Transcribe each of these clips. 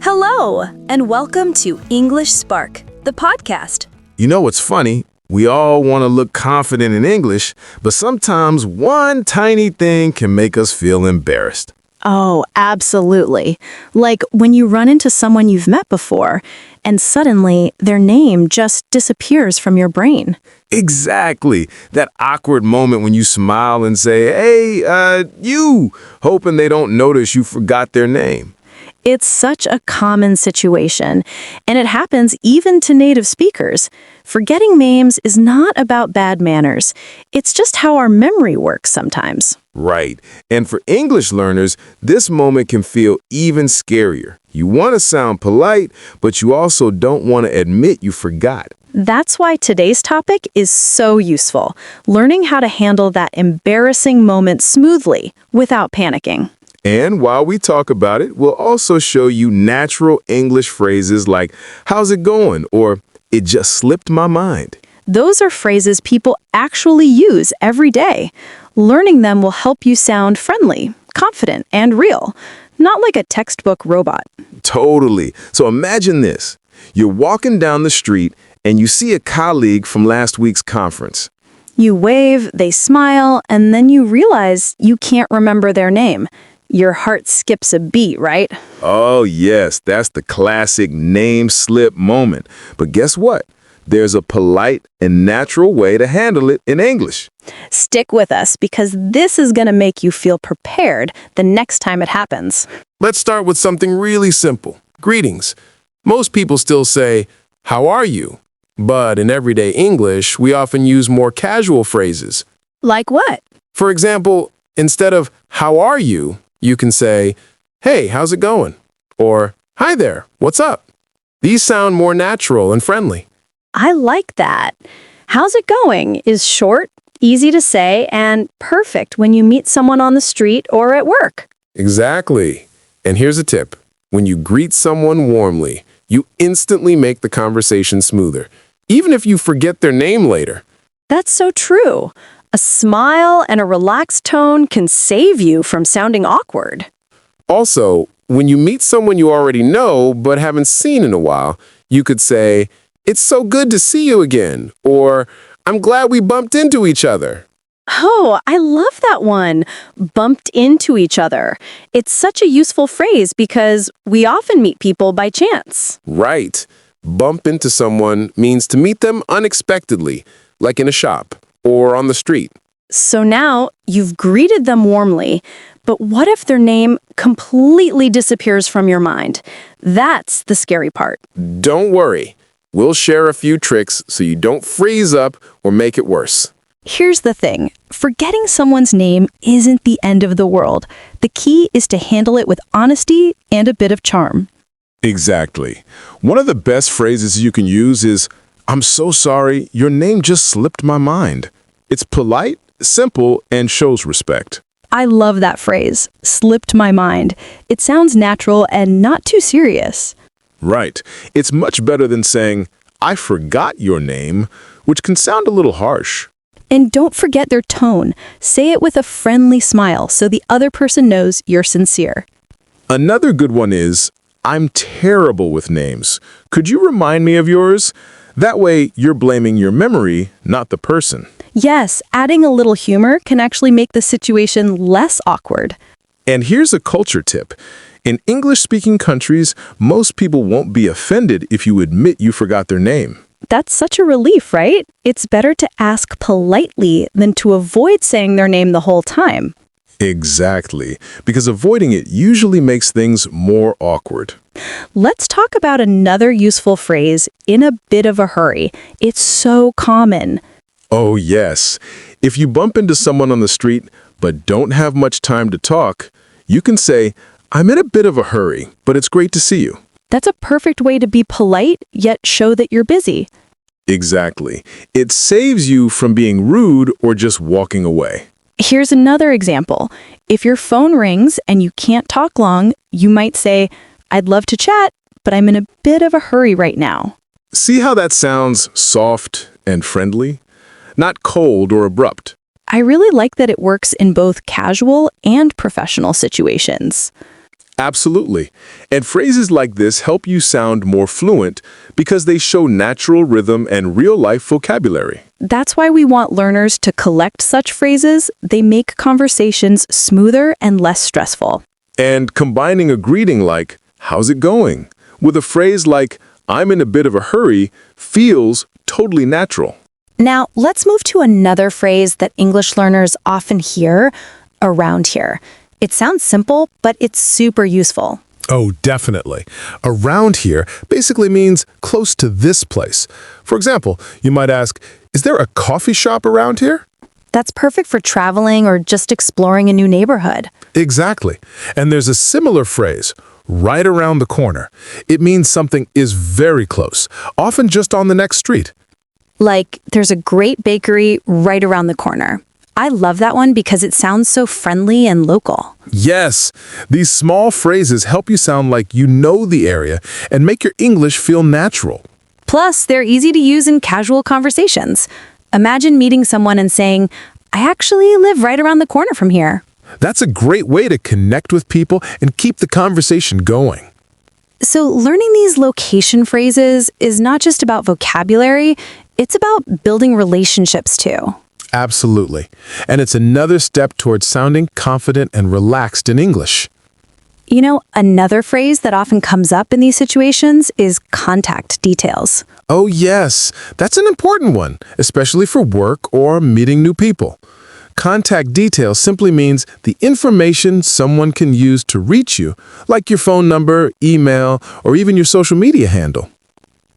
Hello, and welcome to English Spark, the podcast. You know what's funny? We all want to look confident in English, but sometimes one tiny thing can make us feel embarrassed. Oh, absolutely. Like when you run into someone you've met before, and suddenly their name just disappears from your brain. Exactly. That awkward moment when you smile and say, hey, you, hoping they don't notice you forgot their name. It's such a common situation, and it happens even to native speakers. Forgetting names is not about bad manners. It's just how our memory works sometimes. Right. And for English learners, this moment can feel even scarier. You want to sound polite, but you also don't want to admit you forgot. That's why today's topic is so useful, learning how to handle that embarrassing moment smoothly without panicking. And while we talk about it, we'll also show you natural English phrases like, how's it going? Or, it just slipped my mind. Those are phrases people actually use every day. Learning them will help you sound friendly, confident, and real, not like a textbook robot. Totally. So imagine this. You're walking down the street and you see a colleague from last week's conference. You wave, they smile, and then you realize you can't remember their name. Your heart skips a beat, right? Oh, yes, that's the classic name slip moment. But guess what? There's a polite and natural way to handle it in English. Stick with us because this is going to make you feel prepared the next time it happens. Let's start with something really simple. Greetings. Most people still say, how are you? But in everyday English, we often use more casual phrases. Like what? For example, instead of, how are you? You can say, hey, how's it going? Or, hi there, what's up? These sound more natural and friendly. I like that. How's it going is short, easy to say, and perfect when you meet someone on the street or at work. Exactly. And here's a tip. When you greet someone warmly, you instantly make the conversation smoother, even if you forget their name later. That's so true. A smile and a relaxed tone can save you from sounding awkward. Also, when you meet someone you already know but haven't seen in a while, you could say, it's so good to see you again, or I'm glad we bumped into each other. Oh, I love that one. Bumped into each other. It's such a useful phrase because we often meet people by chance. Right. Bump into someone means to meet them unexpectedly, like in a shop or on the street. So now you've greeted them warmly, but what if their name completely disappears from your mind? That's the scary part. Don't worry. We'll share a few tricks so you don't freeze up or make it worse. Here's the thing. Forgetting someone's name isn't the end of the world. The key is to handle it with honesty and a bit of charm. Exactly. One of the best phrases you can use is, I'm so sorry, your name just slipped my mind. It's polite, simple, and shows respect. I love that phrase, slipped my mind. It sounds natural and not too serious. Right. It's much better than saying, I forgot your name, which can sound a little harsh. And don't forget their tone. Say it with a friendly smile so the other person knows you're sincere. Another good one is, I'm terrible with names. Could you remind me of yours? That way, you're blaming your memory, not the person. Yes, adding a little humor can actually make the situation less awkward. And here's a culture tip. In English-speaking countries, most people won't be offended if you admit you forgot their name. That's such a relief, right? It's better to ask politely than to avoid saying their name the whole time. Exactly, because avoiding it usually makes things more awkward. Let's talk about another useful phrase, in a bit of a hurry. It's so common. Oh, yes. If you bump into someone on the street but don't have much time to talk, you can say, I'm in a bit of a hurry, but it's great to see you. That's a perfect way to be polite, yet show that you're busy. Exactly. It saves you from being rude or just walking away. Here's another example. If your phone rings and you can't talk long, you might say, I'd love to chat, but I'm in a bit of a hurry right now. See how that sounds soft and friendly? Not cold or abrupt. I really like that it works in both casual and professional situations. Absolutely. And phrases like this help you sound more fluent because they show natural rhythm and real-life vocabulary. That's why we want learners to collect such phrases. They make conversations smoother and less stressful. And combining a greeting like, "How's it going?" with a phrase like, "I'm in a bit of a hurry," feels totally natural. Now, let's move to another phrase that English learners often hear, around here. It sounds simple, but it's super useful. Oh, definitely. Around here basically means close to this place. For example, you might ask, "Is there a coffee shop around here?" That's perfect for traveling or just exploring a new neighborhood. Exactly. And there's a similar phrase, right around the corner. It means something is very close, often just on the next street. Like, there's a great bakery right around the corner. I love that one because it sounds so friendly and local. Yes, these small phrases help you sound like you know the area and make your English feel natural. Plus, they're easy to use in casual conversations. Imagine meeting someone and saying, "I actually live right around the corner from here." That's a great way to connect with people and keep the conversation going. So learning these location phrases is not just about vocabulary, it's about building relationships too. Absolutely. And it's another step towards sounding confident and relaxed in English. You know, another phrase that often comes up in these situations is contact details. Oh yes, that's an important one, especially for work or meeting new people. Contact details simply means the information someone can use to reach you, like your phone number, email, or even your social media handle.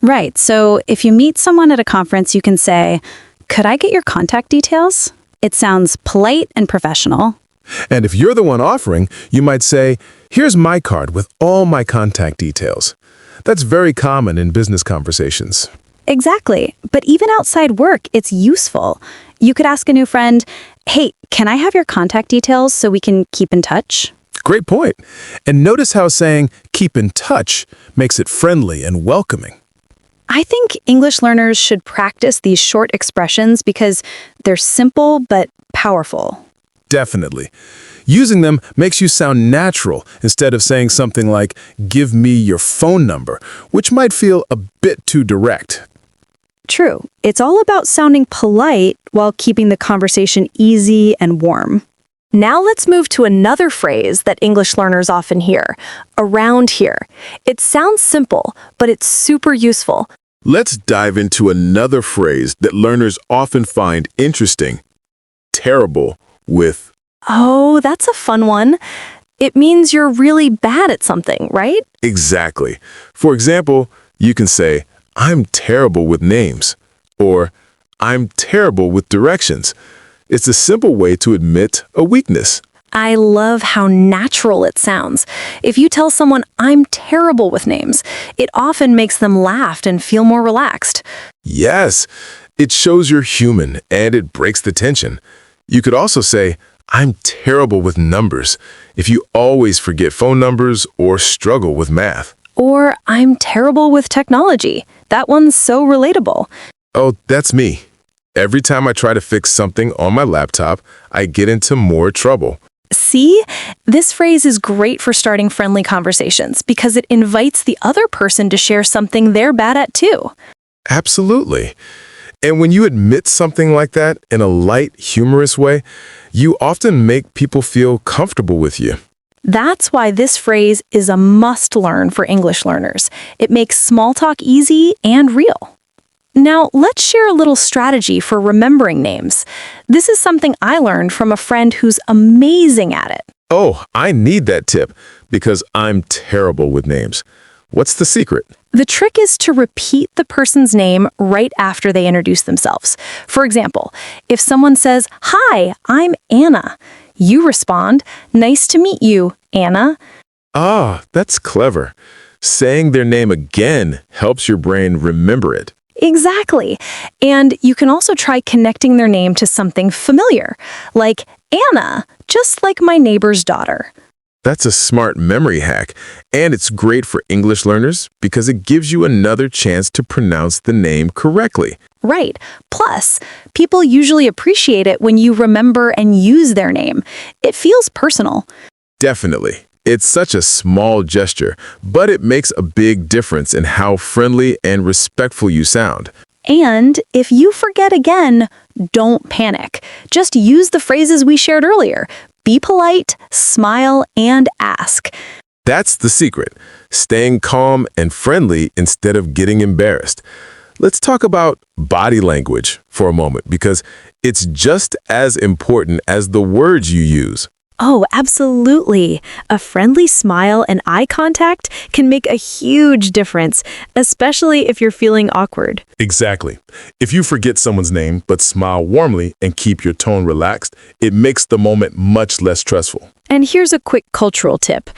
Right, so if you meet someone at a conference, you can say, "Could I get your contact details?" It sounds polite and professional. And if you're the one offering, you might say, "Here's my card with all my contact details." That's very common in business conversations. Exactly, but even outside work, it's useful. You could ask a new friend, "Hey, can I have your contact details so we can keep in touch?" Great point. And notice how saying "keep in touch" makes it friendly and welcoming. I think English learners should practice these short expressions because they're simple but powerful. Definitely. Using them makes you sound natural instead of saying something like, "Give me your phone number," which might feel a bit too direct. True. It's all about sounding polite while keeping the conversation easy and warm. Now let's move to another phrase that English learners often hear, around here. It sounds simple, but it's super useful. Let's dive into another phrase that learners often find interesting, terrible with. Oh, that's a fun one. It means you're really bad at something, right? Exactly. For example, you can say, "I'm terrible with names," or "I'm terrible with directions." It's a simple way to admit a weakness. I love how natural it sounds. If you tell someone, "I'm terrible with names," it often makes them laugh and feel more relaxed. Yes, it shows you're human and it breaks the tension. You could also say, "I'm terrible with numbers," if you always forget phone numbers or struggle with math. Or, "I'm terrible with technology." That one's so relatable. Oh, that's me. Every time I try to fix something on my laptop, I get into more trouble. See? This phrase is great for starting friendly conversations because it invites the other person to share something they're bad at too. Absolutely. And when you admit something like that in a light, humorous way, you often make people feel comfortable with you. That's why this phrase is a must-learn for English learners. It makes small talk easy and real. Now, let's share a little strategy for remembering names. This is something I learned from a friend who's amazing at it. Oh, I need that tip because I'm terrible with names. What's the secret? The trick is to repeat the person's name right after they introduce themselves. For example, if someone says, "Hi, I'm Anna," you respond, "Nice to meet you, Anna." Ah, that's clever. Saying their name again helps your brain remember it. Exactly. And you can also try connecting their name to something familiar, like Anna, just like my neighbor's daughter. That's a smart memory hack, and it's great for English learners because it gives you another chance to pronounce the name correctly. Right. Plus, people usually appreciate it when you remember and use their name. It feels personal. Definitely. It's such a small gesture, but it makes a big difference in how friendly and respectful you sound. And if you forget again, don't panic. Just use the phrases we shared earlier. Be polite, smile, and ask. That's the secret, staying calm and friendly instead of getting embarrassed. Let's talk about body language for a moment, because it's just as important as the words you use. Oh, absolutely. A friendly smile and eye contact can make a huge difference, especially if you're feeling awkward. Exactly. If you forget someone's name but smile warmly and keep your tone relaxed, it makes the moment much less stressful. And here's a quick cultural tip.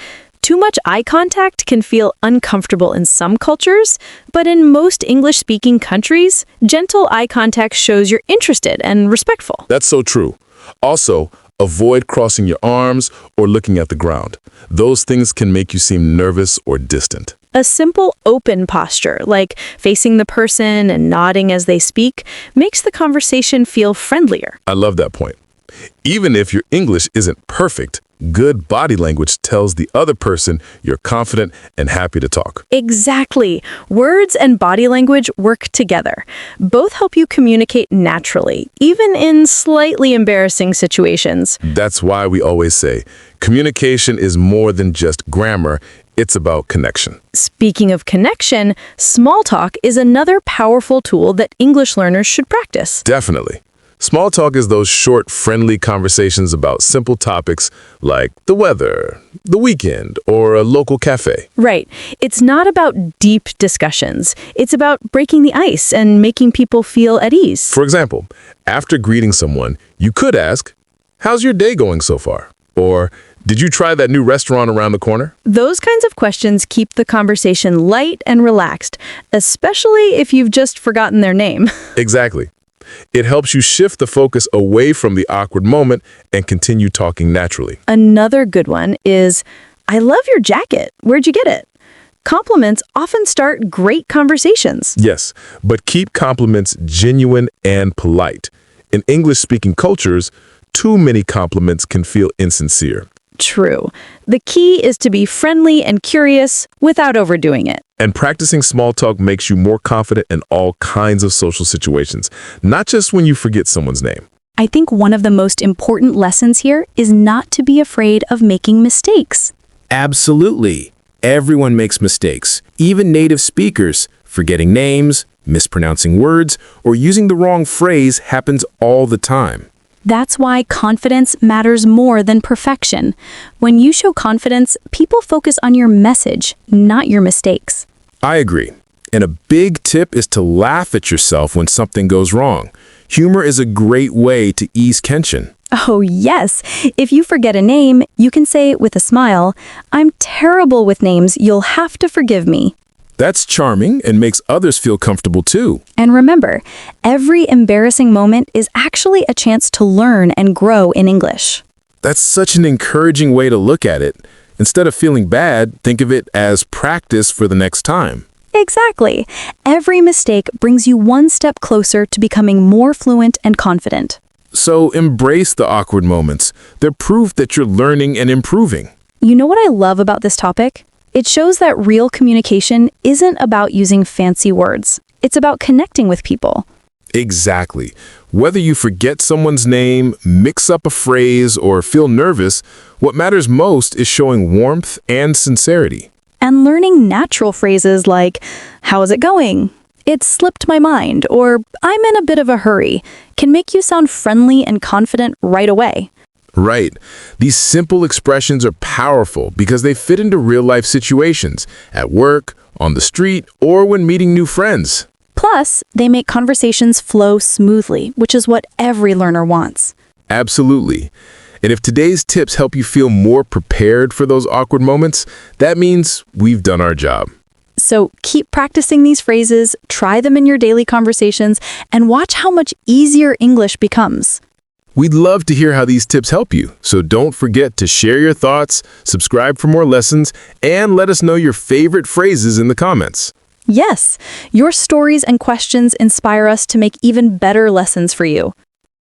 Too much eye contact can feel uncomfortable in some cultures, but in most English-speaking countries, gentle eye contact shows you're interested and respectful. That's so true. Also, avoid crossing your arms or looking at the ground. Those things can make you seem nervous or distant. A simple open posture, like facing the person and nodding as they speak, makes the conversation feel friendlier. I love that point. Even if your English isn't perfect, good body language tells the other person you're confident and happy to talk. Exactly. Words and body language work together. Both help you communicate naturally, even in slightly embarrassing situations. That's why we always say, communication is more than just grammar, it's about connection. Speaking of connection, small talk is another powerful tool that English learners should practice. Definitely. Small talk is those short, friendly conversations about simple topics like the weather, the weekend, or a local cafe. Right. It's not about deep discussions. It's about breaking the ice and making people feel at ease. For example, after greeting someone, you could ask, "How's your day going so far?" Or, "Did you try that new restaurant around the corner?" Those kinds of questions keep the conversation light and relaxed, especially if you've just forgotten their name. Exactly. It helps you shift the focus away from the awkward moment and continue talking naturally. Another good one is, "I love your jacket. Where'd you get it?" Compliments often start great conversations. Yes, but keep compliments genuine and polite. In English-speaking cultures, too many compliments can feel insincere. True. The key is to be friendly and curious without overdoing it. And practicing small talk makes you more confident in all kinds of social situations, not just when you forget someone's name. I think one of the most important lessons here is not to be afraid of making mistakes. Absolutely. Everyone makes mistakes, even native speakers. Forgetting names, mispronouncing words, or using the wrong phrase happens all the time. That's why confidence matters more than perfection. When you show confidence, people focus on your message, not your mistakes. I agree. And a big tip is to laugh at yourself when something goes wrong. Humor is a great way to ease tension. Oh, yes. If you forget a name, you can say with a smile, "I'm terrible with names. You'll have to forgive me." That's charming and makes others feel comfortable too. And remember, every embarrassing moment is actually a chance to learn and grow in English. That's such an encouraging way to look at it. Instead of feeling bad, think of it as practice for the next time. Exactly. Every mistake brings you one step closer to becoming more fluent and confident. So embrace the awkward moments. They're proof that you're learning and improving. You know what I love about this topic? It shows that real communication isn't about using fancy words. It's about connecting with people. Exactly. Whether you forget someone's name, mix up a phrase, or feel nervous, what matters most is showing warmth and sincerity. And learning natural phrases like, "How's it going?" "It slipped my mind," or "I'm in a bit of a hurry," can make you sound friendly and confident right away. Right. These simple expressions are powerful because they fit into real-life situations, at work, on the street, or when meeting new friends. Plus, they make conversations flow smoothly, which is what every learner wants. Absolutely. And if today's tips help you feel more prepared for those awkward moments, that means we've done our job. So keep practicing these phrases, try them in your daily conversations, and watch how much easier English becomes. We'd love to hear how these tips help you, so don't forget to share your thoughts, subscribe for more lessons, and let us know your favorite phrases in the comments. Yes, your stories and questions inspire us to make even better lessons for you.